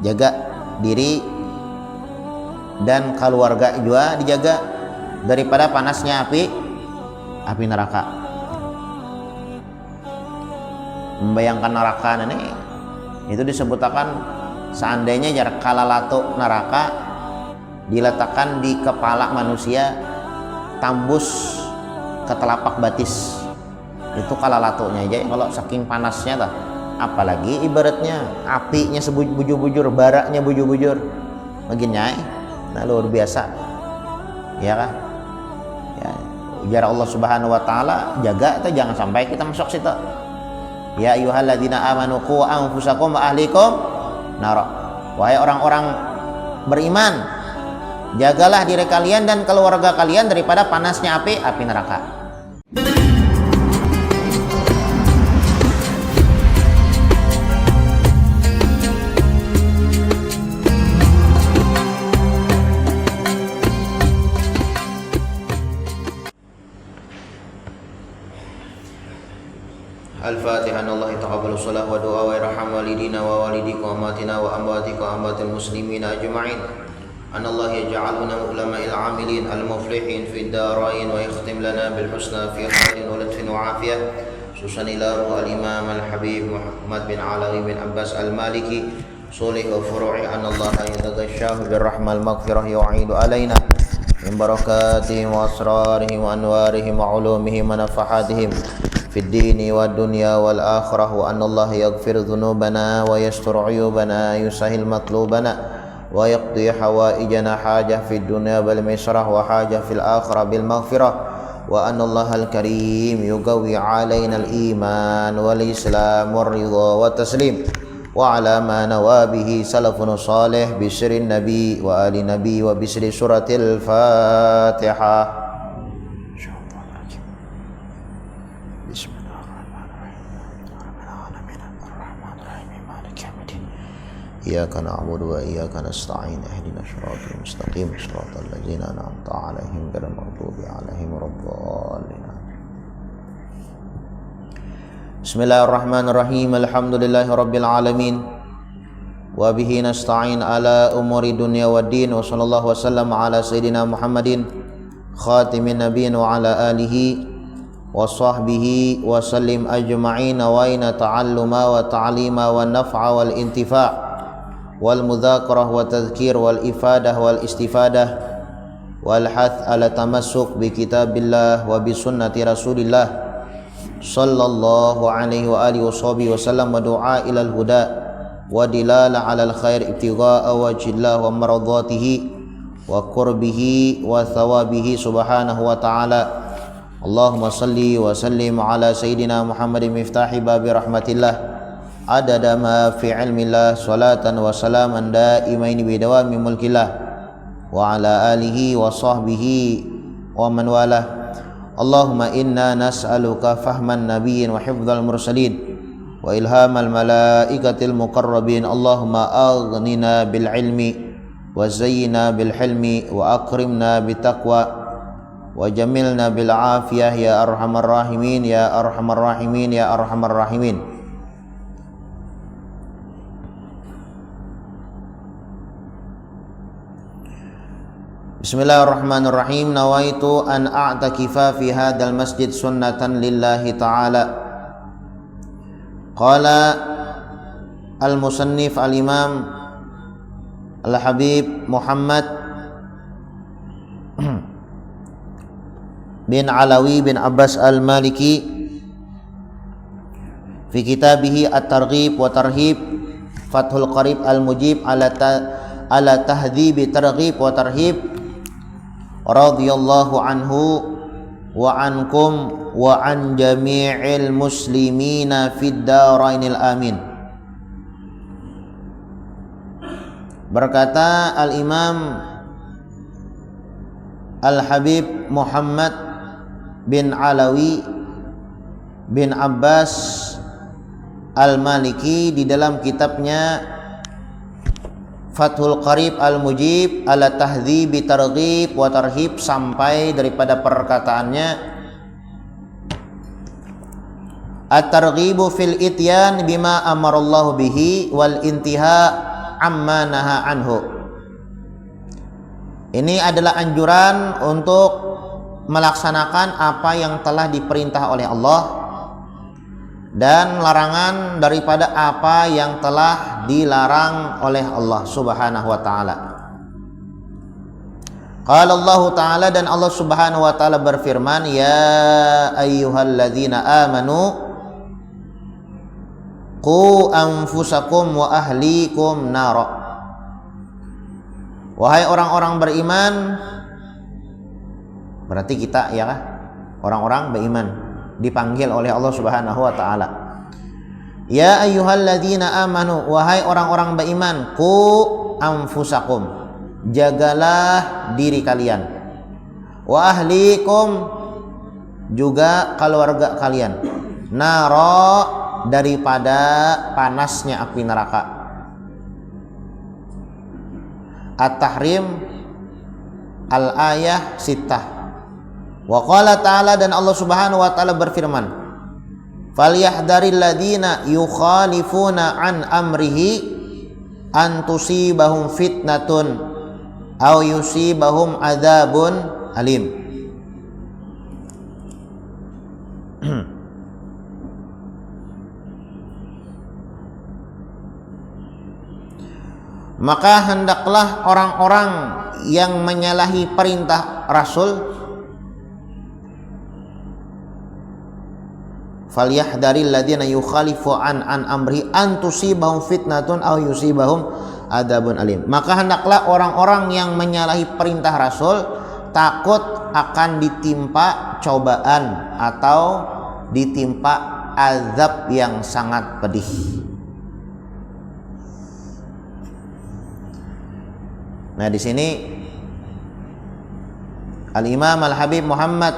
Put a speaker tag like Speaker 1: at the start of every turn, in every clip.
Speaker 1: jaga diri dan keluarga juga dijaga daripada panasnya api neraka. Membayangkan neraka ini itu disebutkan seandainya jarak kalalato neraka diletakkan di kepala manusia tembus ke telapak batis, itu kalalatonya aja kalau saking panasnya tah, apalagi ibaratnya apinya sebujur-bujur, baraknya bujur-bujur begini, nah luar biasa ya kan ya. Ujar Allah Subhanahu wa taala, jaga itu jangan sampai kita masuk situ. Ya ayyuhalladzina amanu qu anfusakum wa ahlikum nar. Wahai orang-orang beriman, jagalah diri kalian dan keluarga kalian daripada panasnya api neraka. Al-Fatihah. Allah taqabbal shalah wa du'a wa yarham walidina wa walidikum wa amatina wa amwatika wa amwatil muslimina ajma'in. An Allah yaj'aluna ulama'il 'amilin al-muflihin fid darain wa yakhtim lana bil husna fi khairin wa latfin wa afiyah. Susan ila al-imam al-habib Muhammad bin Alawi bin Abbas al-Maliki sulih wa furu'i an Allah yataghashahu bir rahmal maghfirah yu'idu alaina min barakatihim wa asrarihim wa anwarihim wa ulumihim wa nafahatihim في الدين والدنيا والآخرة وأن الله يغفر ذنوبنا ويستر عيوبنا يسهل مطلوبنا ويقضي حوائجنا حاجة في الدنيا بالميسرة وحاجة في الآخرة بالمغفرة وأن الله الكريم يقوي علينا الإيمان والإسلام والرضا والتسليم وعلى ما نوى به سلفنا الصالح بسر النبي وآل النبي وبسر سورة الفاتحة. إياك نعبد وإياك نستعين اهدنا الصراط المستقيم صراط الذين أنعمت عليهم غير المغضوب عليهم ولا الضالين. بسم الله الرحمن الرحيم الحمد لله رب العالمين وبه نستعين على أمور الدنيا والدين وصلى الله وسلم على سيدنا محمد خاتم النبيين وعلى آله وصحبه وسلم أجمعين وإن تعلم وتعليم والنفع والانتفاع والمذاكرة والتذكير والإفادة والاستفادة والحث على التمسك بكتاب الله وبسنة رسول الله صلى الله عليه وآله وصحبه وسلم ودعاء إلى الهدى ودلالة على الخير ابتغاء وجه الله ومرضاته وقربه وثوابه سبحانه وتعالى. اللهم صل وسلم على سيدنا محمد مفتاح باب رحمة الله عدد ما في علم الله صلاة وسلاما دائمين بدوام ملك الله وعلى آله وصحبه ومن والاه. اللهم إنا نسألك فهم النبيين وحفظ المرسلين وإلهام الملائكة المقربين. اللهم أغننا بالعلم وزينا بالحلم وأكرمنا بالتقوى وجملنا بالعافية يا أرحم الراحمين يا أرحم الراحمين يا أرحم الراحمين. Bismillahirrahmanirrahim. Nawaitu an a'takifa fi hadzal masjid sunnatan lillahi ta'ala. Qala al-musannif al-imam al-habib Muhammad bin Alawi bin Abbas al-Maliki fi kitabihi at-targhib wa tarhib Fathul Qarib al-Mujib ala tahdhibi targhib wa tarhib radhiyallahu anhu wa ankum wa an jami'il muslimina fid darainil amin. Berkata al-Imam Al-Habib Muhammad bin Alawi bin Abbas Al-Maliki di dalam kitabnya Fathul Qarib Al-Mujib ala tahdhibi targhib wa tarhib sampai daripada perkataannya at-targhibu fil ityan bima amarallahu bihi wal intiha amma naha anhu. Ini adalah anjuran untuk melaksanakan apa yang telah diperintah oleh Allah dan larangan daripada apa yang telah dilarang oleh Allah Subhanahu wa taala. Qala Allah taala, dan Allah Subhanahu wa taala berfirman, ya ayyuhalladzina amanu qu anfusakum wa ahlikum nara. Wahai orang-orang beriman, berarti kita ya kah? Orang-orang beriman dipanggil oleh Allah Subhanahu wa taala. Ya ayyuhalladzina amanu, wahai orang-orang beriman, qu anfusakum, jagalah diri kalian. Wa ahlikum, juga keluarga kalian. Nara, daripada panasnya api neraka. At-Tahrim al-ayah sittah. Wa qala ta'ala, dan Allah Subhanahu wa taala berfirman, falyahdharil ladzina yukhalifuna an amrihi an tusibahum fitnatun aw yusibahum adzabun alim. Maka hendaklah orang-orang yang menyalahi perintah Rasul, falyahdharil ladzina yukhalifu an amri an tusibahum fitnatun aw yusibahum adzabun alim. Maka hendaklah orang-orang yang menyalahi perintah Rasul takut akan ditimpa cobaan atau ditimpa azab yang sangat pedih. Nah, di sini Al-Imam Al-Habib Muhammad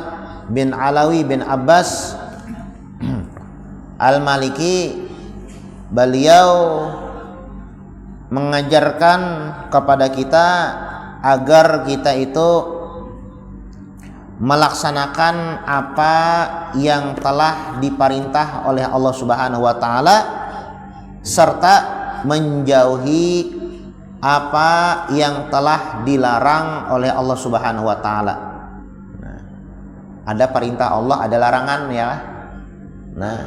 Speaker 1: bin Alawi bin Abbas Al-Maliki, beliau mengajarkan kepada kita agar kita itu melaksanakan apa yang telah diperintah oleh Allah Subhanahu wa taala serta menjauhi apa yang telah dilarang oleh Allah Subhanahu wa taala. Nah, ada perintah Allah, ada larangan ya. Nah,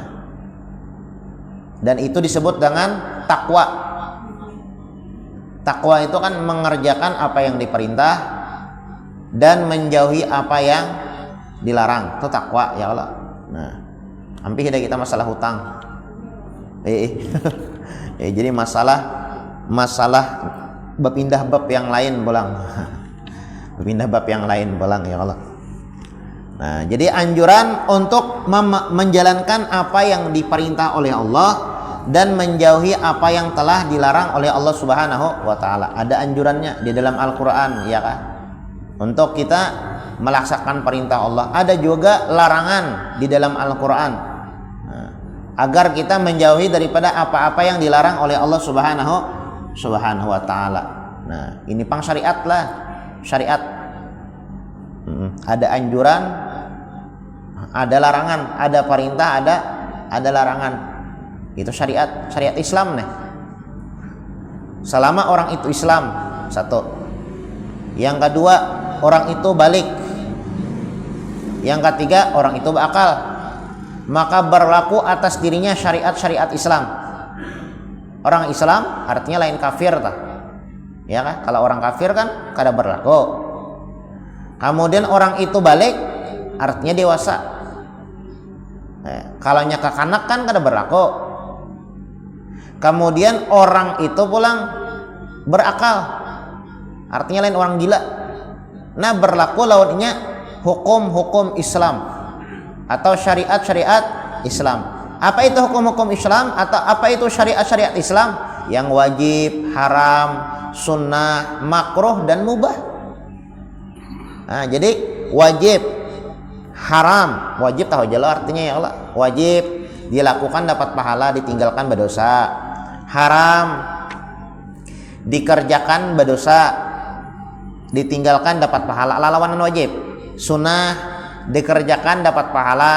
Speaker 1: dan itu disebut dengan takwa. Takwa itu kan mengerjakan apa yang diperintah dan menjauhi apa yang dilarang. Itu takwa ya Allah. Nah, hampir kita masalah hutang. Jadi masalah berpindah bab yang lain bolang. Berpindah bab yang lain bolang ya Allah. Nah, jadi anjuran untuk menjalankan apa yang diperintah oleh Allah dan menjauhi apa yang telah dilarang oleh Allah Subhanahu wa taala. Ada anjurannya di dalam Al-Qur'an ya kan? Untuk kita melaksanakan perintah Allah. Ada juga larangan di dalam Al-Qur'an. Nah, agar kita menjauhi daripada apa-apa yang dilarang oleh Allah Subhanahu wa taala. Nah, ini pang syariat lah, syariat. Ada anjuran, ada larangan, ada perintah, ada larangan. Itu syariat Islam nih. Selama orang itu Islam, satu. Yang kedua, orang itu balik. Yang ketiga, orang itu berakal. Maka berlaku atas dirinya syariat Islam. Orang Islam artinya lain kafir tah. Ya kan? Kalau orang kafir kan kada berlaku. Kemudian orang itu balik artinya dewasa. Kalau nya kekanak kan kada berlaku. Kemudian orang itu pulang berakal. Artinya lain orang gila. Nah, berlaku lawannya hukum-hukum Islam atau syariat Islam. Apa itu hukum-hukum Islam atau apa itu syariat Islam? Yang wajib, haram, sunnah, makruh dan mubah. Nah, jadi wajib, haram, wajib tahu jelas artinya ya Allah. Wajib dilakukan dapat pahala, ditinggalkan berdosa. Haram dikerjakan berdosa, ditinggalkan dapat pahala. Lawanan wajib. Sunnah dikerjakan dapat pahala,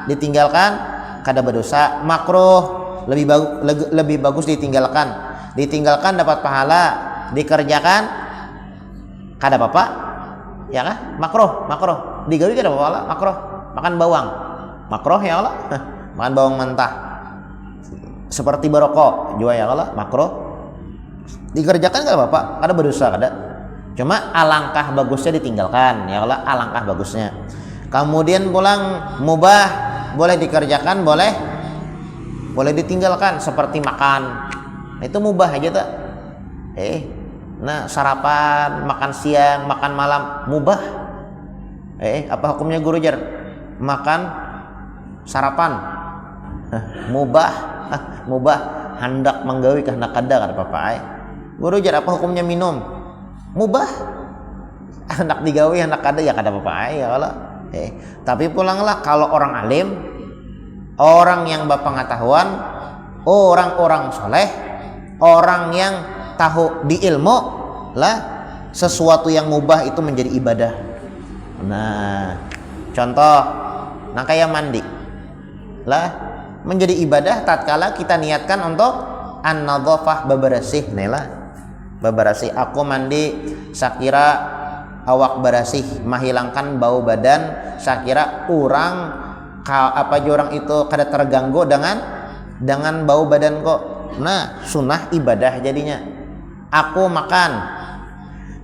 Speaker 1: ditinggalkan kada berdosa. Makruh lebih bagus ditinggalkan. ditinggalkan dapat pahala, dikerjakan kada apa-apa, ya kah? Makruh. Digawi kada pahala, makruh. Makan bawang, makruh ya Allah. Makan bawang mentah. Seperti berokok, juga ya Allah, makruh. Dikerjakan kada apa-apa, kada berdosa kada. Cuma alangkah bagusnya ditinggalkan, ya Allah, alangkah bagusnya. Kemudian pulang mubah, boleh dikerjakan, boleh ditinggalkan, seperti makan. Itu mubah aja tak. Nah sarapan, makan siang, makan malam, mubah. Apa hukumnya guru jar? Makan sarapan, mubah, mubah. Hendak menggawi hendak kada kada apa-apa. Guru jar apa hukumnya minum? Mubah. Hendak digawi hendak kada ya kada apa-apa ya kalau. Tapi pulanglah kalau orang alim, orang yang berpengetahuan, orang-orang soleh, orang yang tahu di ilmu lah, sesuatu yang mubah itu menjadi ibadah. Nah contoh kayak mandi lah menjadi ibadah tatkala kita niatkan untuk an-nadhafah, bebersih lah, bebersih. Aku mandi sakira awak bersih, menghilangkan bau badan, sakira orang itu kada terganggu dengan bau badan kok. Nah sunnah ibadah jadinya. Aku makan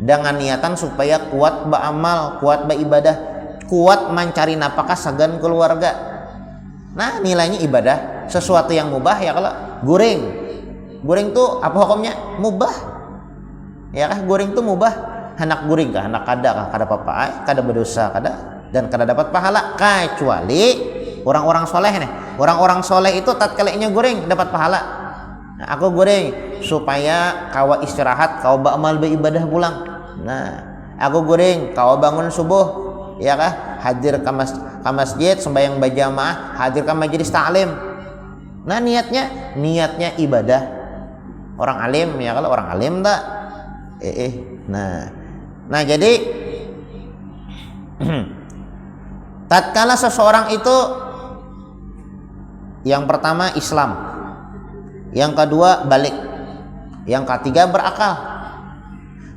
Speaker 1: dengan niatan supaya kuat beramal, kuat beribadah, kuat mencari nafkah sagan keluarga. Nah nilainya ibadah. Sesuatu yang mubah ya kalau goreng tuh apa hukumnya? Mubah ya kah? Goreng tuh mubah. Hendak goreng kah? Hendak kada apa-apa, kada berdosa kada, dan kada dapat pahala, kecuali orang-orang soleh nih. Orang-orang soleh itu tatkalanya goreng dapat pahala. Nah, aku goreng supaya kau istirahat, kau beramal beribadah pulang. Nah aku goreng kau bangun subuh ya kah, hadir ke masjid sembahyang berjamaah, hadir ke majelis taklim. Nah niatnya ibadah. Orang alim ya kalau orang alim tak. Nah jadi tatkala seseorang itu yang pertama Islam, yang kedua balik, yang ketiga berakal.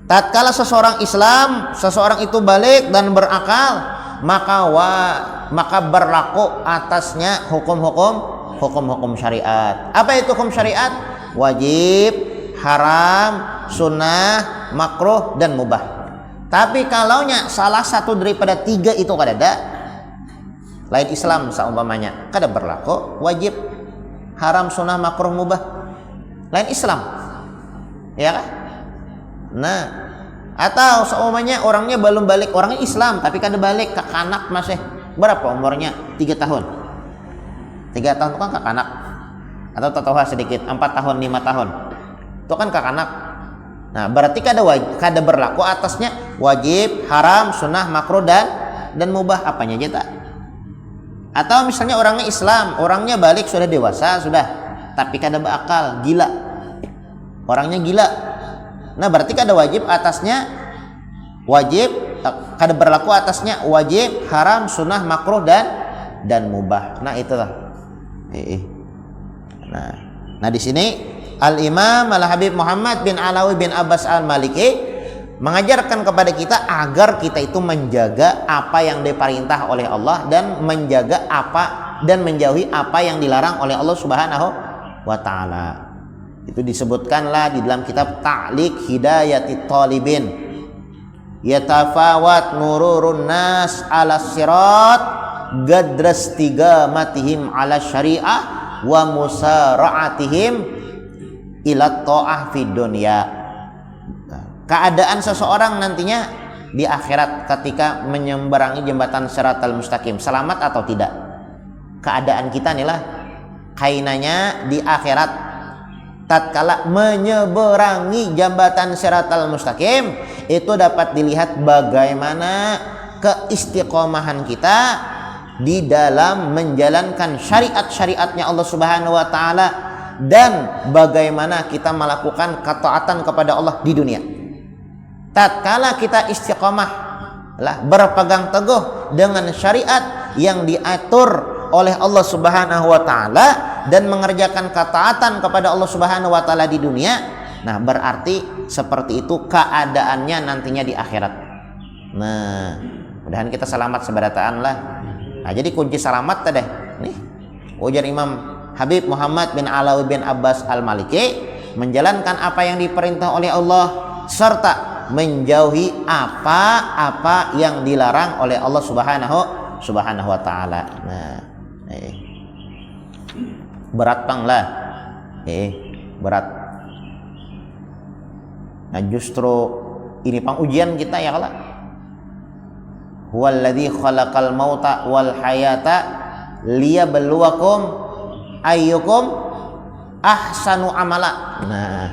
Speaker 1: Tatkala seseorang Islam, seseorang itu balik dan berakal, maka berlaku atasnya hukum-hukum syariat. Apa itu hukum syariat? Wajib, haram, sunnah, makruh, dan mubah. Tapi kalaunya salah satu daripada tiga itu kada ada, lain Islam seumpamanya, kada berlaku wajib, haram, sunnah, makruh, mubah. Lain Islam, ya kan? Nah, atau seumpamanya orangnya belum balik, orangnya Islam tapi kada balik, kakanak masih berapa umurnya? 3 tahun. 3 tahun itu kan kakanak. Atau totoha sedikit 4 tahun, 5 tahun. Itu kan kakanak. Nah, berarti kada berlaku atasnya wajib, haram, sunnah, makruh, dan mubah. Apanya aja tak? Atau misalnya orangnya Islam, orangnya balik sudah dewasa sudah, tapi kada berakal, gila. Orangnya gila. Nah, berarti kada wajib atasnya wajib, kada berlaku atasnya wajib, haram, sunnah, makruh, dan mubah. Nah, itulah. Nah di sini Al-Imam Al-Habib Muhammad bin Alawi bin Abbas Al-Maliki mengajarkan kepada kita agar kita itu menjaga apa yang diperintah oleh Allah dan menjaga apa dan menjauhi apa yang dilarang oleh Allah Subhanahu wa taala. Itu disebutkanlah di dalam kitab Ta'liq Hidayatit Talibin. Yatafawat nururun nas ala sirat gadras tiga matihim ala syariah wa musara'atihim ila ta'ah fid dunya. Keadaan seseorang nantinya di akhirat ketika menyeberangi jembatan Shiratal Mustaqim, selamat atau tidak. Keadaan kita inilah kainanya di akhirat tatkala menyeberangi jembatan Shiratal Mustaqim, itu dapat dilihat bagaimana keistiqomahan kita di dalam menjalankan syariat-syariatnya Allah Subhanahu wa taala dan bagaimana kita melakukan ketaatan kepada Allah di dunia. Tatkala kita istiqomah lah, berpegang teguh dengan syariat yang diatur oleh Allah Subhanahu wa taala dan mengerjakan ketaatan kepada Allah Subhanahu wa taala di dunia, Nah, berarti seperti itu keadaannya nantinya di akhirat. Nah, mudahan kita selamat sebarataan lah. Nah, jadi kunci selamat tadi nih ujar Imam Habib Muhammad bin Alawi bin Abbas Al-Maliki, menjalankan apa yang diperintah oleh Allah serta menjauhi apa-apa yang dilarang oleh Allah Subhanahu wa taala. Nah, berat Bang lah. Berat. Nah, justru ini pang ujian kita ya Allah. Huwallazi khalaqal mauta wal hayata liyabluwakum ayyukum ahsanu amala. Nah,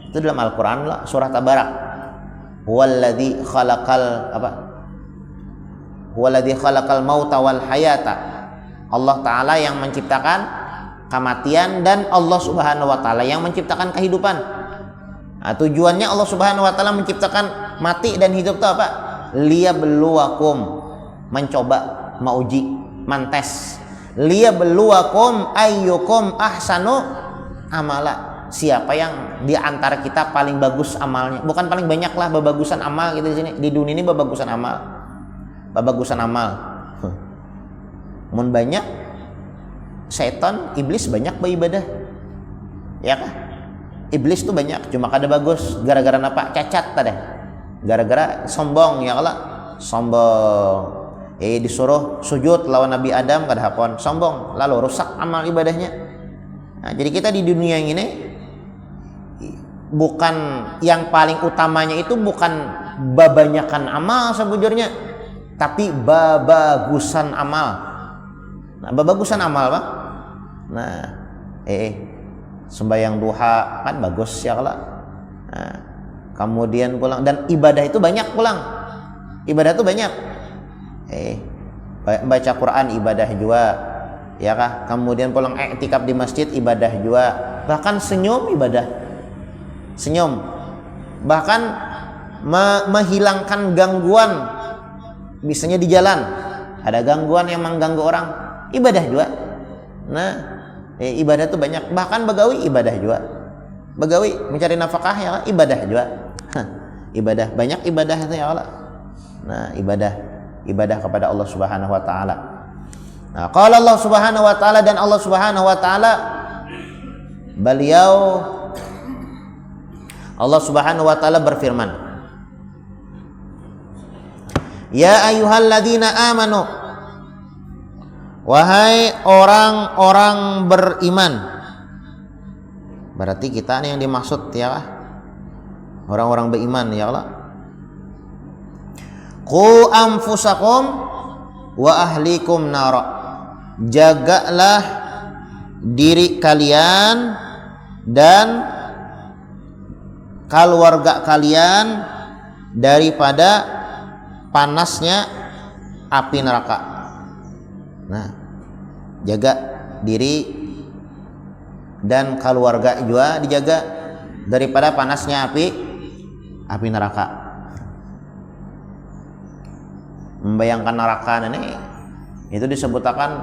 Speaker 1: itu dalam Al-Qur'an lah, surah Tabarak. Huwallazi khalaqal mauta wal hayata. Allah taala yang menciptakan kematian dan Allah Subhanahu wa taala yang menciptakan kehidupan. Nah, tujuannya Allah Subhanahu wa taala menciptakan mati dan hidup itu apa? Liyabluwakum, mencoba, mauji, mantes. Liyabluwakum ayyukum ahsanu amala. Siapa yang di antara kita paling bagus amalnya? Bukan paling banyak lah babagusan amal gitu di sini. Di dunia ini babagusan amal. Babagusan amal. Mun banyak setan, iblis banyak beribadah. Ya kan? Iblis tuh banyak, cuma kada bagus gara-gara napa? Cacat tadi. Gara-gara sombong ya Allah. Sombong. Disuruh sujud lawan Nabi Adam kada hapon, sombong, lalu rusak amal ibadahnya. Nah, jadi kita di dunia ini bukan yang paling utamanya itu bukan babanyakan amal sebujurnya, tapi babagusan amal. Nah, babagusan amal Bang. Nah, sembahyang duha kan bagus ya Allah. Nah, kemudian pulang dan ibadah itu banyak pulang. Ibadah itu banyak. Baca Quran ibadah juga. Ya kah? Kemudian pulang iktikaf di masjid ibadah juga. Bahkan senyum ibadah. Senyum. Bahkan menghilangkan gangguan. Misalnya di jalan ada gangguan yang mengganggu orang, ibadah juga. Nah, ibadah itu banyak. Bahkan begawi ibadah juga. Begawi mencari nafkah ya ibadah juga. Ibadah banyak ibadah itu ya Allah. Nah, ibadah kepada Allah Subhanahu wa taala. Nah, qala Allah Subhanahu wa taala, dan Allah Subhanahu wa taala beliau Allah Subhanahu wa taala berfirman, ya ayyuhalladzina amanu, wahai orang-orang beriman. Berarti kita nih yang dimaksud ya, orang-orang beriman ya Allah. Qu anfusakum wa ahlikum nara. Jagalah diri kalian dan keluarga kalian daripada panasnya api neraka. Nah, jaga diri dan keluarga juga dijaga daripada panasnya api neraka. Membayangkan neraka ini itu disebutkan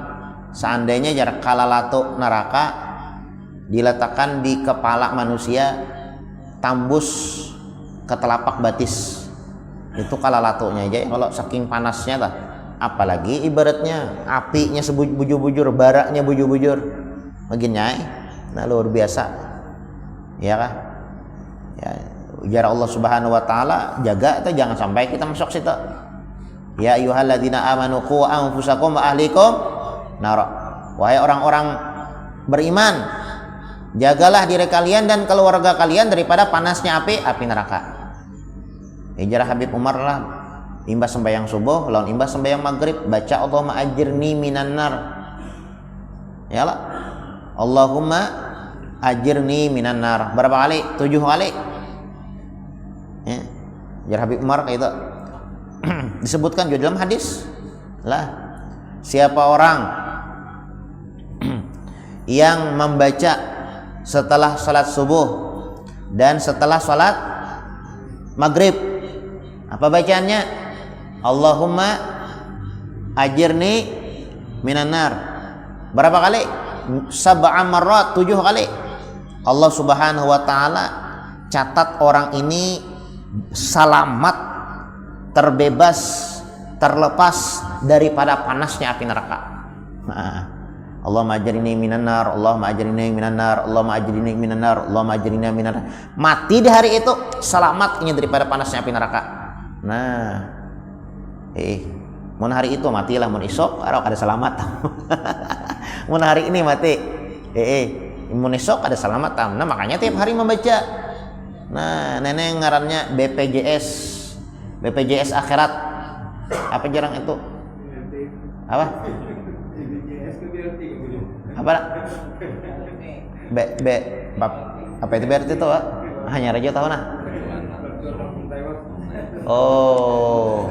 Speaker 1: seandainya jarak kalalatu neraka diletakkan di kepala manusia tembus ke telapak batis, itu kalalatunya aja kalau saking panasnya lah. Apalagi ibaratnya apinya sebujur-bujur, baraknya bujur-bujur begini. Nah, luar biasa ya kah? Ya, ujar Allah Subhanahu wa taala, jaga itu jangan sampai kita masuk situ. Ya ayyuhalladzina amanu qu anfusakum wa ahlikum nar. Wahai orang-orang beriman, jagalah diri kalian dan keluarga kalian daripada panasnya api neraka. Hijrah Habib Umar lah, imbas sembahyang subuh lawan imbas sembahyang maghrib baca Allahumma ajirni minan nar. Ya Allah, Allahumma ajirni minan nar. Berapa kali? 7 kali. Ya. Hijrah Habib Umar kayak itu. Disebutkan juga dalam hadis lah, siapa orang yang membaca setelah salat subuh dan setelah salat maghrib, apa bacaannya? Allahumma ajirni minan nar. Berapa kali? 7 marrat, 7 kali. Allah Subhanahu wa taala catat orang ini selamat, terbebas, terlepas daripada panasnya api neraka. Allahumma ajirni minan nar, Allahumma ajirni minan nar, Allahumma ajirni minan nar, Allahumma ajirni minan nar. Mati di hari itu selamat ini daripada panasnya api neraka. Nah, mun hari itu matilah, mun isok ada selamat. Mun hari ini mati, mun esok ada selamat. Nah, makanya tiap hari membaca. Nah, nenek ngarannya BPJS akhirat. Apa jarang itu? Apa? Apa? Apa itu BRT itu, Pak? Hanya Raja tahu nah. Oh,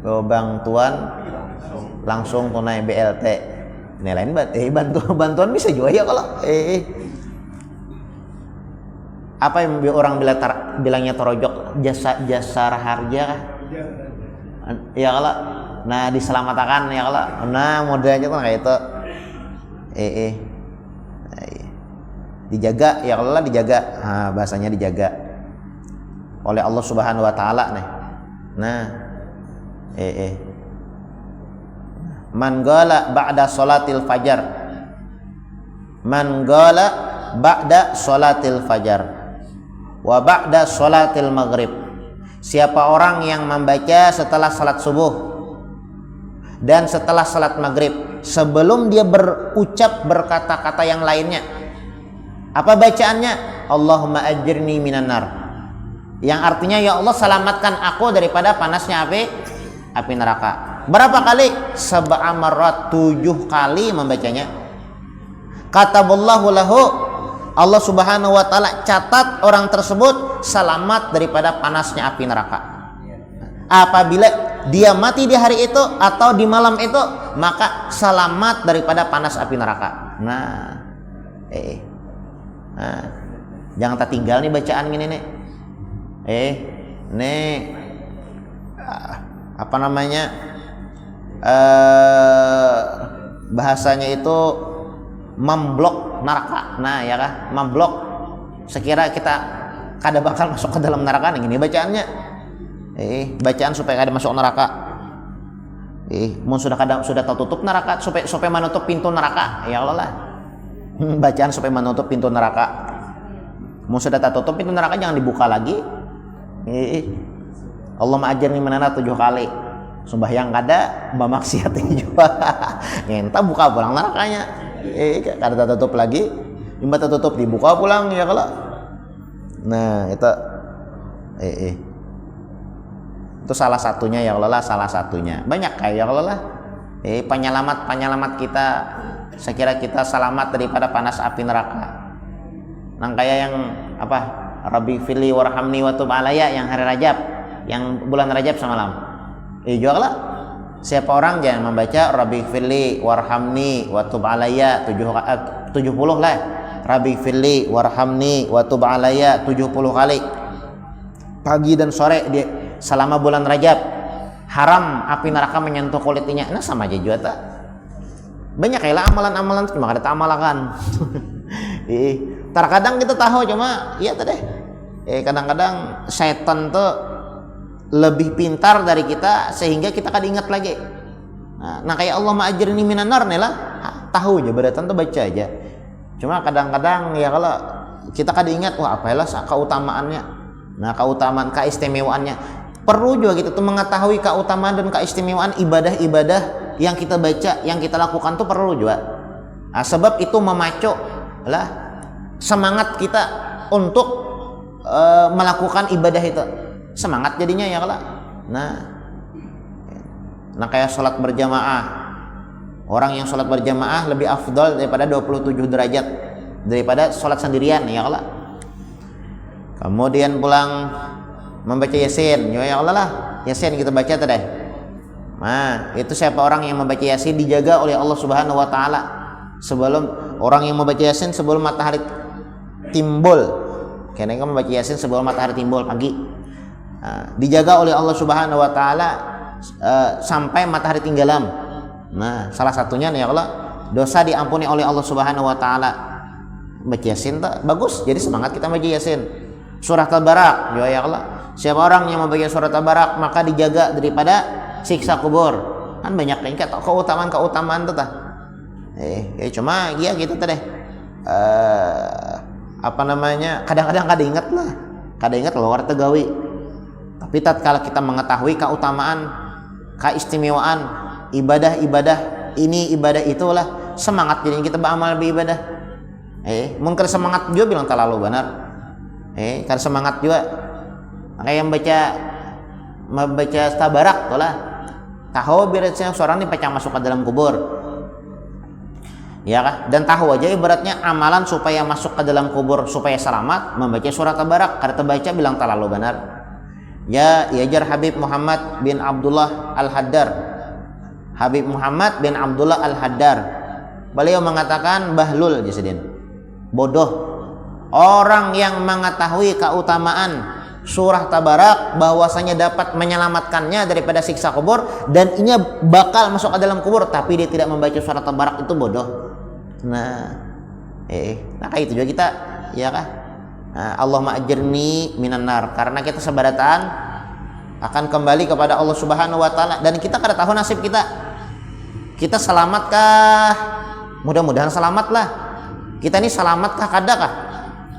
Speaker 1: Bang Tuan langsung tunai BLT. Ini lain bantuan bisa juga ya kalau apa yang orang bilangnya torojok, jasa harja kah? Ya kalau nah diselamatkan ya kalau nah modelnya tuh kayak itu dijaga ya kalau lah dijaga, nah, bahasanya dijaga oleh Allah Subhanahu Wa Taala nih. Nah man qala ba'da salatil fajar, man qala ba'da salatil fajar wa ba'da salatil maghrib, siapa orang yang membaca setelah salat subuh dan setelah salat maghrib sebelum dia berucap berkata-kata yang lainnya. Apa bacaannya? Allahumma ajirni minan nar, yang artinya ya Allah selamatkan aku daripada panasnya api neraka. Berapa kali? 7 marrat, 7 kali membacanya. Kataballahu lahu, Allah Subhanahu wa taala catat orang tersebut selamat daripada panasnya api neraka. Apabila dia mati di hari itu atau di malam itu, maka selamat daripada panas api neraka. Nah, jangan tak tinggal nih bacaan gini nih. Apa namanya? Bahasanya itu memblok neraka. Nah, ya kah? Memblok. Sekira kita kada bakal masuk ke dalam neraka nih, ini bacaannya. Bacaan supaya kada masuk neraka. Mun sudah tertutup neraka, supaya menutup pintu neraka. Ya Allah lah. Bacaan supaya menutup pintu neraka. Mun sudah tertutup pintu neraka jangan dibuka lagi. Allahumma ajirni minan nar 7 kali. Sembahyang kada, bamaksiat juga. Entah buka pulang nerakanya. Kada tertutup lagi. Imba tertutup dibuka pulang ya kalau. Nah, itu itu salah satunya ya Allah lah, salah satunya. Banyak kayak ya Allah lah. Penyelamat kita, saya kira kita selamat daripada panas api neraka. Nang kayak yang apa? Rabbi fili warhamni wa tub alayya yang hari Rajab, yang bulan Rajab semalam. Juga siapa orang jangan membaca Rabbi fili warhamni wa tub alayya 70 lah. Rabbi fili warhamni wa tub alayya 70 kali. Pagi dan sore dia selama bulan Rajab. Haram api neraka menyentuh kulitnya. Nah sama aja juga tak. Banyak kayak amalan-amalan cuma kada tamalakan. Terkadang kita tahu cuma iya teh. Kadang-kadang setan tuh lebih pintar dari kita sehingga kita kada ingat lagi. Nah kayak Allah ma'ajirni minan nar nih lah, tahu aja beratan tuh baca aja. Cuma kadang-kadang ya kalau kita kada ingat, wah apalah keutamaannya. Nah keutamaan, keistimewaannya perlu juga gitu tuh mengetahui keutamaan dan keistimewaan ibadah-ibadah yang kita baca, yang kita lakukan tuh perlu juga. Nah, sebab itu memacu lah semangat kita untuk melakukan ibadah itu. Semangat jadinya ya kalau. Nah kayak sholat berjamaah, orang yang sholat berjamaah lebih afdal daripada 27 derajat daripada sholat sendirian ya kalau. Kemudian pulang membaca Yasin, ya Allah lah, Yasin kita baca tadi. Nah itu siapa orang yang membaca Yasin dijaga oleh Allah Subhanahu Wa Taala. Sebelum orang yang membaca Yasin sebelum matahari timbul, kayaknya kan membaca Yasin sebelum matahari timbul pagi. Dijaga oleh Allah Subhanahu Wa Taala sampai matahari tenggelam. Nah salah satunya nih ya Allah, dosa diampuni oleh Allah Subhanahu Wa Taala. Baca Yasin tak bagus, jadi semangat kita baca Yasin. Surah Tabarak, ya Allah. Siapa orang yang membaca surah Tabarak maka dijaga daripada siksa kubur. Kan banyak tingkat keutamaan tuh tah. Cuma ya gitu teh. Kadang-kadang kada ingat lah. Kada ingat luar tegawi. Tapi tatkala kita mengetahui keutamaan, keistimewaan ibadah-ibadah ini, ibadah itulah, semangat jadi kita beramal beribadah. Mungkin semangat juga bilang terlalu benar. Karena semangat juga. Kayak membaca Tabarak tuh lah. Tahu beresnya seorang ini pecah masuk ke dalam kubur. Ya kah? Dan tahu aja ibaratnya amalan supaya masuk ke dalam kubur supaya selamat membaca surah Tabarak. Karena terbaca bilang terlalu benar. Ya Yajar Habib Muhammad bin Abdullah Al-Haddar. Habib Muhammad bin Abdullah Al-Haddar. Beliau mengatakan bahlul jasadin. Bodoh orang yang mengetahui keutamaan surah Tabarak bahwasanya dapat menyelamatkannya daripada siksa kubur dan ini bakal masuk ke dalam kubur tapi dia tidak membaca surah Tabarak, itu bodoh. Nah kayak itu juga kita, ya kah? Allahumma ajirni minan nar, karena kita sebaratan akan kembali kepada Allah Subhanahu wa taala dan kita kada tahu nasib kita. Kita selamatkah? Mudah-mudahan selamatlah. Kita ini selamatkah kadakah?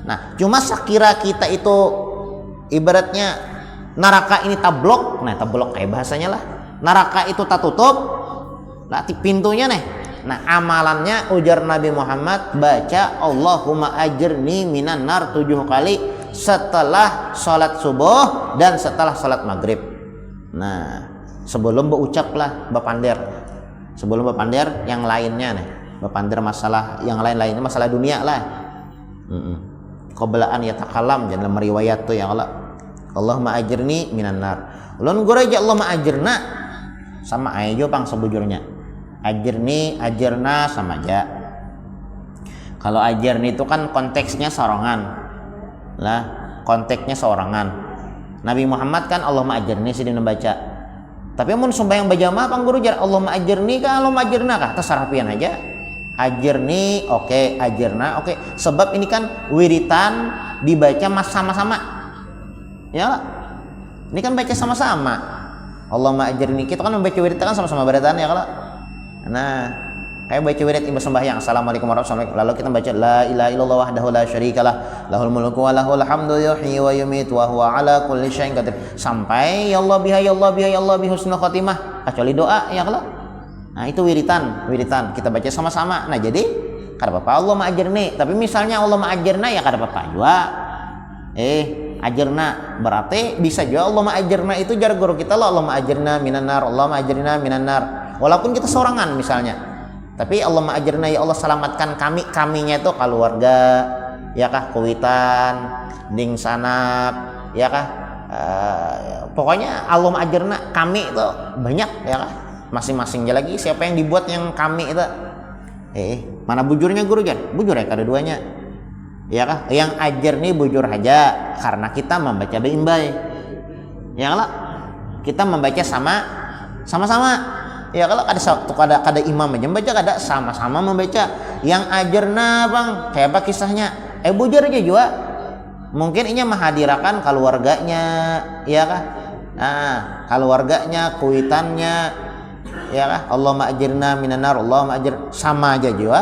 Speaker 1: Nah, cuma sekira kita itu ibaratnya neraka ini tablok, nah tablok kayak bahasanya lah. Neraka itu tak tutup, nah pintunya nih. Nah amalannya ujar Nabi Muhammad baca Allahumma ajirni minan nar 7 kali setelah sholat subuh dan setelah sholat maghrib. Nah sebelum berucaplah bapandir, sebelum bapandir yang lainnya nih, bapandir masalah yang lain-lainnya, masalah dunia lah. Qablaan yatakalam jangan meriwayat tuh ya Allah. Allahumma ajirni minan nar. Ulun goreja Allahumma ajirna sama aja pang sebujurnya. Ajirni, ajirna sama aja. Kalau ajirni itu kan konteksnya sorongan lah, konteksnya seorangan. Nabi Muhammad kan Allahumma ajirni sih baca. Tapi mun sembahyang berjamaah pang guru jar Allahumma ajirni kah Allahumma ajirna kah terserah pian aja. Ajirni oke, ajirna oke. Sebab ini kan wiritan dibaca sama-sama. Ya lah. Ini kan baca sama-sama. Allahumma ajirni, kita kan membaca wiritan kan sama-sama baritan ya kalau. Nah, kayak baca wirid ibadah sembahyang assalamualaikum warahmatullahi wabarakatuh, lalu kita baca la ilaha illallah wahdahu la syarikalah lahul mulku wa lahul hamdu yuhyi wa yumiitu wa huwa ala kulli syai'in qadir sampai ya Allah biha ya Allah biha ya Allah bi husnul khotimah, kecuali doa ya kalau. Nah itu wiritan kita baca sama-sama. Nah jadi kada apa-apa Allah ma'ajirni, tapi misalnya Allah ma'ajirna ya kada apa-apa juga. Ajirna berarti bisa juga Allah ma'ajirna itu jar guru kita lah, Allah ma'ajirna minan nar, Allah ma'ajirna minan nar. Walaupun kita sorangan misalnya, tapi Allah ma'ajirna ya Allah selamatkan kaminya itu keluarga, ya kah, kuitan, ding sanak, ya kah, pokoknya Allah ma'ajirna kami itu banyak ya kah, masing-masingnya lagi siapa yang dibuat yang kami itu, mana bujurnya guru jan, bujur ya kada duanya, ya kah, yang ajar nih bujur aja karena kita membaca beimbai, ya kah, kita membaca sama-sama. Ya kalau ada imam aja membaca, kada sama-sama membaca. Yang ajarna bang kayak apa kisahnya? Bujur aja juga. Mungkin ini menghadirakan keluarganya, ya kah? Nah, keluarganya, kuitannya, ya kah? Allah ma'ajirna minan nar, Allah ma'ajir sama aja juga,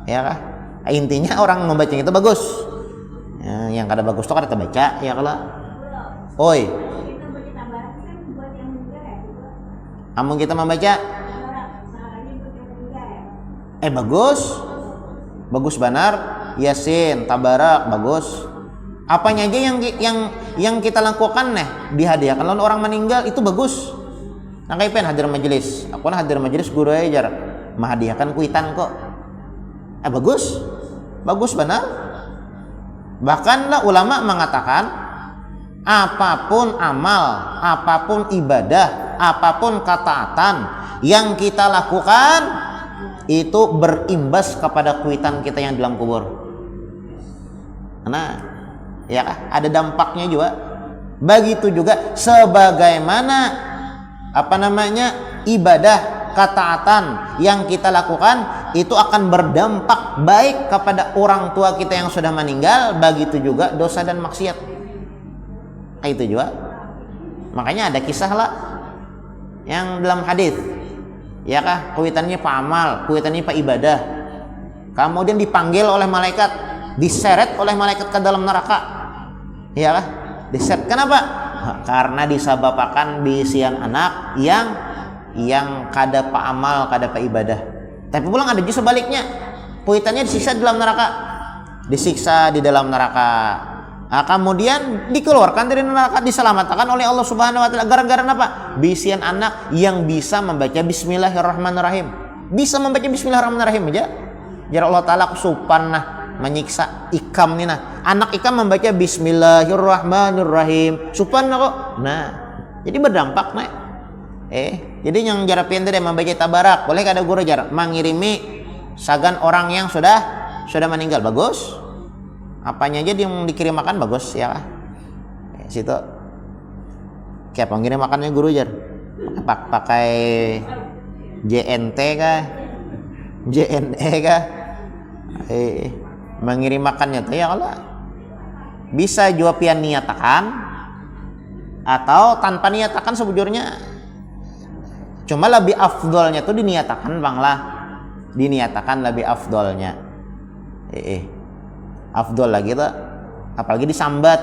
Speaker 1: ya kah? Intinya orang membaca itu bagus. Yang kada bagus tuh kada terbaca, ya kalau. Oi. Amun kita membaca bagus benar, Yasin, Tabarak bagus. Apanya aja yang kita lakukan dihadiahkan lawan orang meninggal itu bagus. Nah kayak pen hadir majelis, aku hadir majelis guru aja menghadiahkan kuitan kok. Bagus benar. Bahkan lah ulama mengatakan apapun amal, apapun ibadah, apapun ketaatan yang kita lakukan itu berimbas kepada kuitan kita yang dalam kubur. Nah, ya ada dampaknya juga. Begitu juga sebagaimana ibadah ketaatan yang kita lakukan itu akan berdampak baik kepada orang tua kita yang sudah meninggal, begitu juga dosa dan maksiat. Itu juga. Makanya ada kisah lah yang dalam hadis, ya kah, kuitannya pak amal, kuitannya pak ibadah. Kemudian dipanggil oleh malaikat, diseret oleh malaikat ke dalam neraka. Ya kah? Diseret. Kenapa? Karena disabapakan bisian anak yang kada pak amal, kada pak ibadah. Tapi pulang ada justru sebaliknya. Kuitannya disiksa di dalam neraka. Disiksa di dalam neraka. Nah, kemudian dikeluarkan dari neraka, diselamatkan oleh Allah Subhanahu wa taala gara-gara apa? Bisian anak yang bisa membaca bismillahirrahmanirrahim. Bisa membaca bismillahirrahmanirrahim aja. Jar Allah taala supan menyiksa ikam nih anak ikam membaca bismillahirrahmanirrahim. Supan kok. Nah, jadi berdampak jadi yang jarak pendek dia membaca tabarak, boleh kada guru jarak mengirimi sagan orang yang sudah meninggal, bagus. Apanya aja yang dikirim makan bagus ya. Situ kayak pengirim makannya guru jar. Pakai JNT kah? JNE kah? Mengirim makannya tuh ya kalau bisa jua pian niatakan atau tanpa niatakan sebujurnya. Cuma lebih afdolnya tuh diniatakan bang lah. Diniatakan lebih afdolnya. Afdol lagi tuh, apalagi disambat.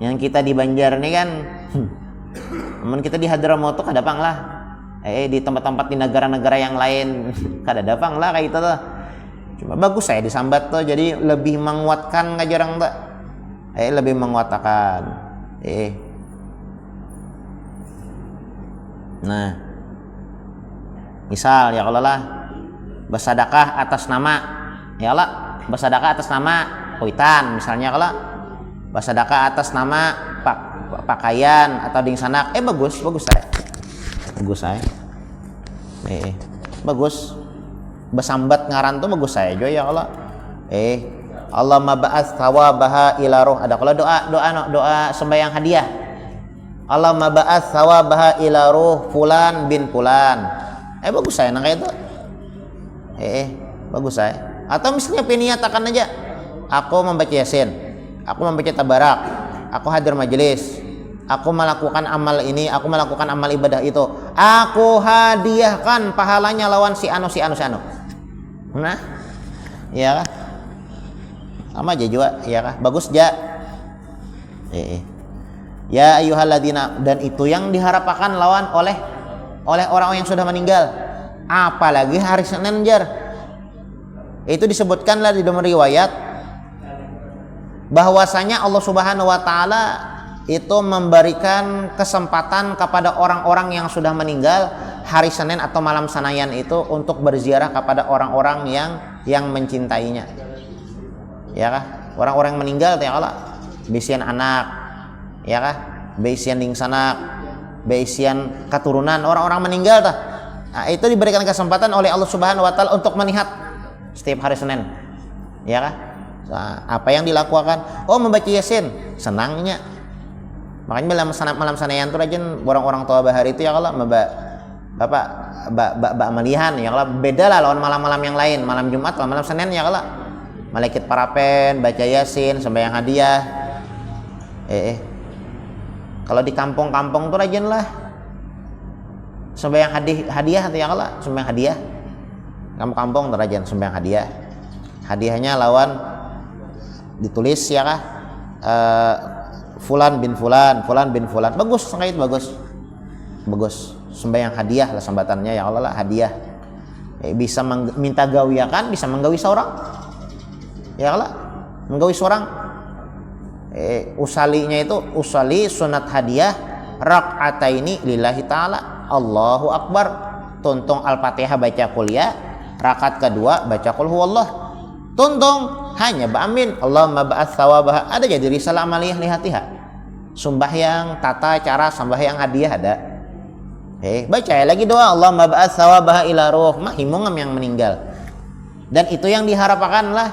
Speaker 1: Yang kita di Banjar nih kan, namun kita di Hadramaut tuh kada pang lah. Di tempat-tempat di negara-negara yang lain kada dapang lah kayak itu tuh. Cuma bagus saya disambat tuh, jadi lebih menguatkan ngajarang tuh. Lebih menguatkan. Nah, misal ya kalau lah bersedekah atas nama, ya Allah. Bersedekah atas nama kuitan misalnya, kalau bersedekah atas nama pakaian atau dingsanak, bagus saya bagus bersambat ngaran tuh bagus saya jo ya Allah. Allah mab'ats thawabaha ila ruh. Ada kalau doa sembahyang hadiah, Allah mab'ats thawabaha ila ruh fulan bin fulan, bagus saya nang kayak itu. Bagus saya. Atau misalnya peniatakan aja, aku membaca yasin, aku membaca tabarak, aku hadir majelis, aku melakukan amal ini, aku melakukan amal ibadah itu, aku hadiahkan pahalanya lawan si anu. Nah, iya kah? Sama aja juga, iya kah? Bagus ja. Ya ayyuhalladzina, dan itu yang diharapkan lawan oleh orang yang sudah meninggal. Apalagi hari Senin jar. Itu disebutkanlah di dalam riwayat bahwasanya Allah Subhanahu wa taala itu memberikan kesempatan kepada orang-orang yang sudah meninggal hari Senin atau malam Senayan itu untuk berziarah kepada orang-orang yang mencintainya. Ya kah? Orang-orang yang meninggal ya Allah, bisian anak, ya kah? Bisian dingsanak, bisian keturunan orang-orang meninggal tah. Nah, itu diberikan kesempatan oleh Allah Subhanahu wa taala untuk melihat setiap hari Senin, ya kah? Nah, apa yang dilakukan? Membaca yasin, senangnya. Makanya malam Senayan tuh rajin orang-orang tua bahari itu ya kalau bapak melihan ya kalau beda lah lawan malam-malam yang lain. Malam Jumat, malam Senin ya kalau malaikat parapen, baca yasin, sembahyang hadiah. Kalau di kampung-kampung tuh rajin lah sembahyang hadiah ya kalau sembahyang hadiah. Kampung terajin sembahyang hadiah. Hadiahnya lawan ditulis ya kah? Fulan bin fulan. Bagus, sangat bagus. Sembahyang hadiah lah sambatannya ya Allah lah hadiah. Bisa minta gawiakan, bisa menggawi seorang. Ya Allah, menggawi seorang. Usalinya itu usali sunat hadiah rakaataini lillahi taala. Allahu akbar. Tuntung Al-Fatihah baca kuliah. Rakaat kedua baca qul huwallah. Tuntung hanya ba'amin Allahumma ba'ats thawabaha. Ada jadi risalah amaliyah lihatiha. Sembahyang tata cara sembahyang hadiah ada. Baca lagi doa Allahumma ba'ats thawabaha ila ruh mahimungam yang meninggal. Dan itu yang diharapkan lah.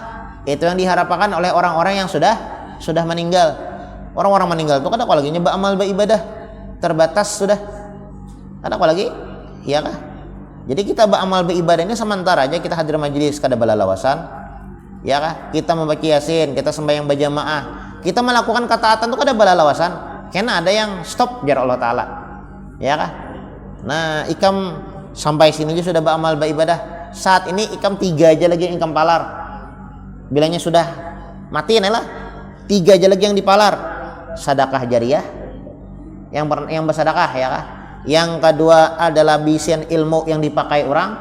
Speaker 1: Itu yang diharapkan oleh orang-orang yang sudah meninggal. Orang-orang meninggal itu kadang lagi nyoba amal ibadah terbatas sudah. Kadang lagi, iya kah? Jadi kita beramal beribadah ini sementara aja kita hadir majelis kada balalawasan, ya kah? Kita membaca yasin, kita sembahyang berjamaah. kita melakukan ketaatan itu ada balalawasan. Karena ada yang stop jar Allah Ta'ala. Ya kah? Nah, ikam sampai sini aja sudah beramal beribadah. Saat ini ikam 3 aja lagi yang ikam palar. Bilangnya sudah mati lah. 3 aja lagi yang dipalar. Sedekah jariyah. Yang bersedekah ya kah? Yang kedua adalah bisian ilmu yang dipakai orang.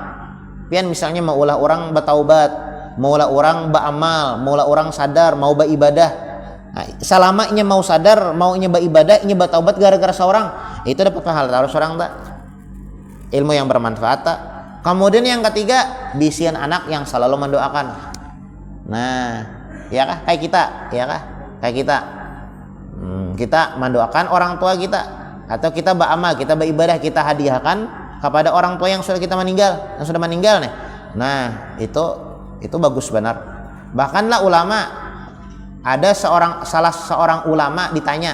Speaker 1: Pian misalnya mau ulah orang bertaubat, mau ulah orang beramal, mau ulah orang sadar mau beribadah. Nah, selama nya mau sadar, mau nya beribadah, nya bertaubat gara-gara seorang, itu dapat pahala harus orang tak? Ilmu yang bermanfaat tak? Kemudian yang ketiga, bisian anak yang selalu mendoakan. Nah, ya kah? Kayak kita, ya kah? Kayak kita. Kita mendoakan orang tua kita, atau kita beramal, kita beribadah, kita hadiahkan kepada orang tua yang sudah kita meninggal, yang sudah meninggal nih. Nah, itu bagus benar. Bahkanlah ulama, ada salah seorang ulama ditanya,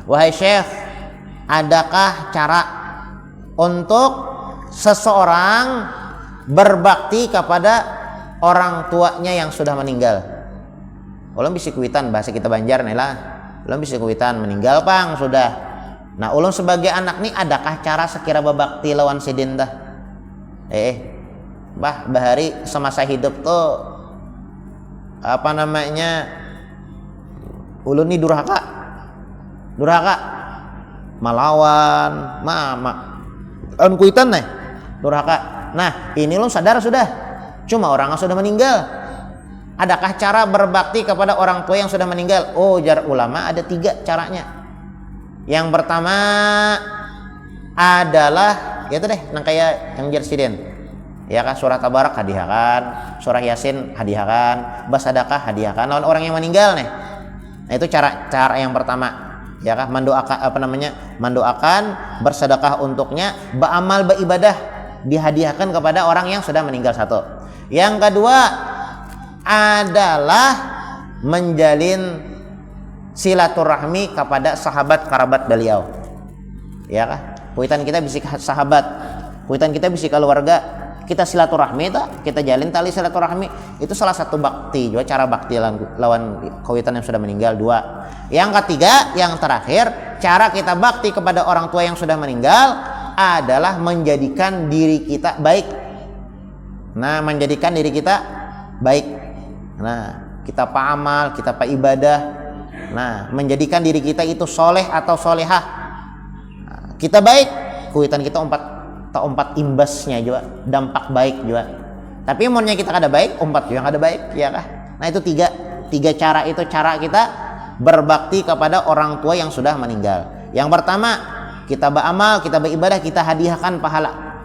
Speaker 1: "Wahai Syekh, adakah cara untuk seseorang berbakti kepada orang tuanya yang sudah meninggal?" Ulang bisa kuitan bahasa kita Banjar nih lah. Ulang bisa kuitan meninggal pang sudah. Nah, ulun sebagai anak nih adakah cara sekira berbakti lawan sidin dah? Bahari semasa hidup tuh apa namanya? Ulun nih durhaka. Malawan, kuitan nih. Durhaka. Nah, ini ulun sadar sudah. Cuma orang yang sudah meninggal. Adakah cara berbakti kepada orang tua yang sudah meninggal? Oh, jar ulama ada 3 caranya. Yang pertama adalah itu deh, nang kayak yang jersiden. Ya kan, surah Tabarak hadiahkan, surah Yasin hadiahkan, bersedekah hadiahkan lawan orang yang meninggal nih. Nah, itu cara yang pertama. Ya kan, mendoakan, bersedekah untuknya, beramal beribadah, dihadiahkan kepada orang yang sudah meninggal satu. Yang kedua adalah menjalin silaturahmi kepada sahabat kerabat beliau. Ya kah? Kuitan kita bisa sahabat, kuitan kita bisa keluarga, kita silaturahmi tak? Kita jalin tali silaturahmi. Itu salah satu bakti, juga cara bakti lawan kuitan yang sudah meninggal. 2. Yang ketiga, yang terakhir, cara kita bakti kepada orang tua yang sudah meninggal adalah menjadikan diri kita baik. Nah, menjadikan diri kita baik. Nah, kita paamal, kita ibadah. Nah, menjadikan diri kita itu soleh atau solehah. Nah, kita baik, kuitan kita empat imbasnya juga, dampak baik juga. Tapi umurnya kita kada baik, juga kada baik, ya kah? Nah, itu tiga cara itu cara kita berbakti kepada orang tua yang sudah meninggal. Yang pertama, kita beramal, kita beribadah, kita hadiahkan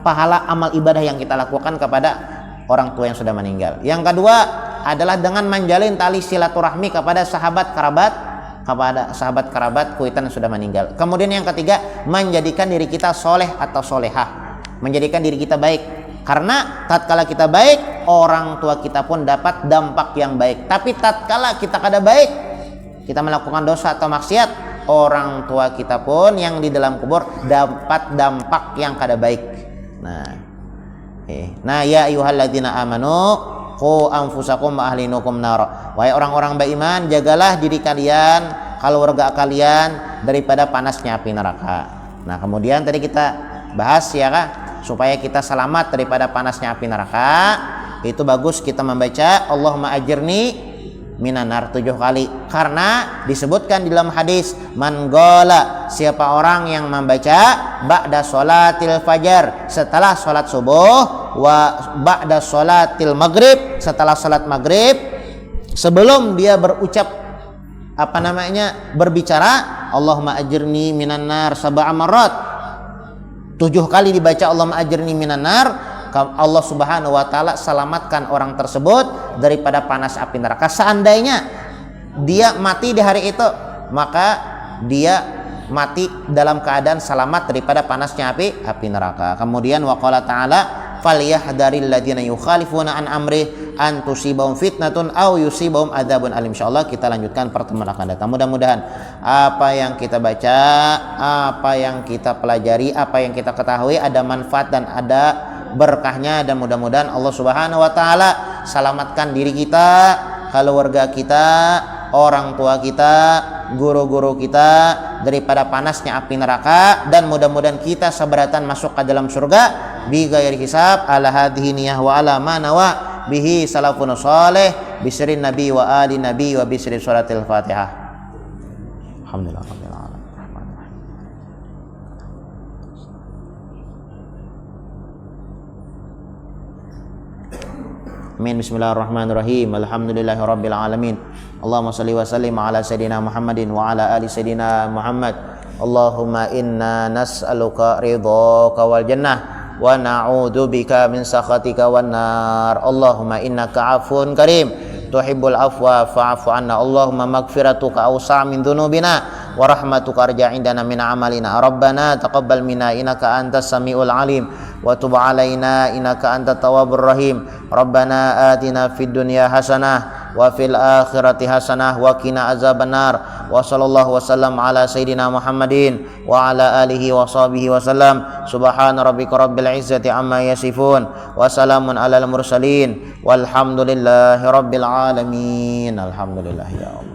Speaker 1: pahala amal ibadah yang kita lakukan kepada orang tua yang sudah meninggal. Yang kedua adalah dengan menjalin tali silaturahmi kepada sahabat kerabat kuitan yang sudah meninggal. Kemudian yang ketiga, menjadikan diri kita soleh atau solehah, menjadikan diri kita baik. Karena tatkala kita baik, orang tua kita pun dapat dampak yang baik. Tapi tatkala kita kada baik, kita melakukan dosa atau maksiat, orang tua kita pun yang di dalam kubur dapat dampak yang kada baik. Nah, ya ayyuhalladzina amanu qu anfusakum wa ahlinukum nar. Wahai orang-orang beriman, jagalah diri kalian, keluarga kalian daripada panasnya api neraka. Nah, kemudian tadi kita bahas ya kah, supaya kita selamat daripada panasnya api neraka, itu bagus kita membaca Allahumma ajirni minanar 7 kali, karena disebutkan di dalam hadis, man gola, siapa orang yang membaca ba'da sholatil fajar, setelah sholat subuh, wa ba'da sholatil maghrib, setelah sholat maghrib, sebelum dia berucap berbicara Allahumma ajirni minan nar 7 marat, 7 kali dibaca Allahumma ajirni minan nar, Allah Subhanahu wa taala selamatkan orang tersebut daripada panas api neraka. Seandainya dia mati di hari itu, maka dia mati dalam keadaan selamat daripada panasnya api neraka. Kemudian waqala ta'ala falyahdharil ladzina yukhalifuna an amri an tusibahum fitnatun aw yusibahum adzabun alim. Insyaallah kita lanjutkan pertemuan akan datang. Mudah-mudahan apa yang kita baca, apa yang kita pelajari, apa yang kita ketahui ada manfaat dan ada berkahnya, dan mudah-mudahan Allah Subhanahu wa taala selamatkan diri kita, keluarga kita orang tua kita, guru-guru kita daripada panasnya api neraka, dan mudah-mudahan kita seberatan masuk ke dalam surga bi ghairi hisab ala hadhihi niyah wa ala ma nawa bihi salafun salih bisrin nabi wa ali nabi wa bisri suratil Fatihah. Alhamdulillah rabbil alamin. Amin. Bismillahirrahmanirrahim. Alhamdulillahi rabbil alamin. Allahumma salli wa sallim ala sayyidina Muhammadin wa ala ali sayyidina Muhammad. Allahumma inna nas'aluka ridhaka wal jannah wa na'udzu bika min sakhatika wan nar. Allahumma innaka 'afuwun karim tuhibbul afwa fa'fu anna. Allahumma maghfiratuka awsa' min dhunubina wa rahmatuka arja' indana min amalina. Rabbana taqabbal minna innaka antas samiul alim wa tub alaina innaka antat tawwabur rahim. Rabbana atina fid dunya hasanah wa fil akhirati hasanah wa qina azabannar. Wa sallallahu wasallam ala sayidina Muhammadin wa ala alihi wa sahbihi wasallam. Subhana rabbika rabbil izzati amma yasifun wa salamun alal mursalin walhamdulillahi rabbil alamin. Alhamdulillah ya Allah.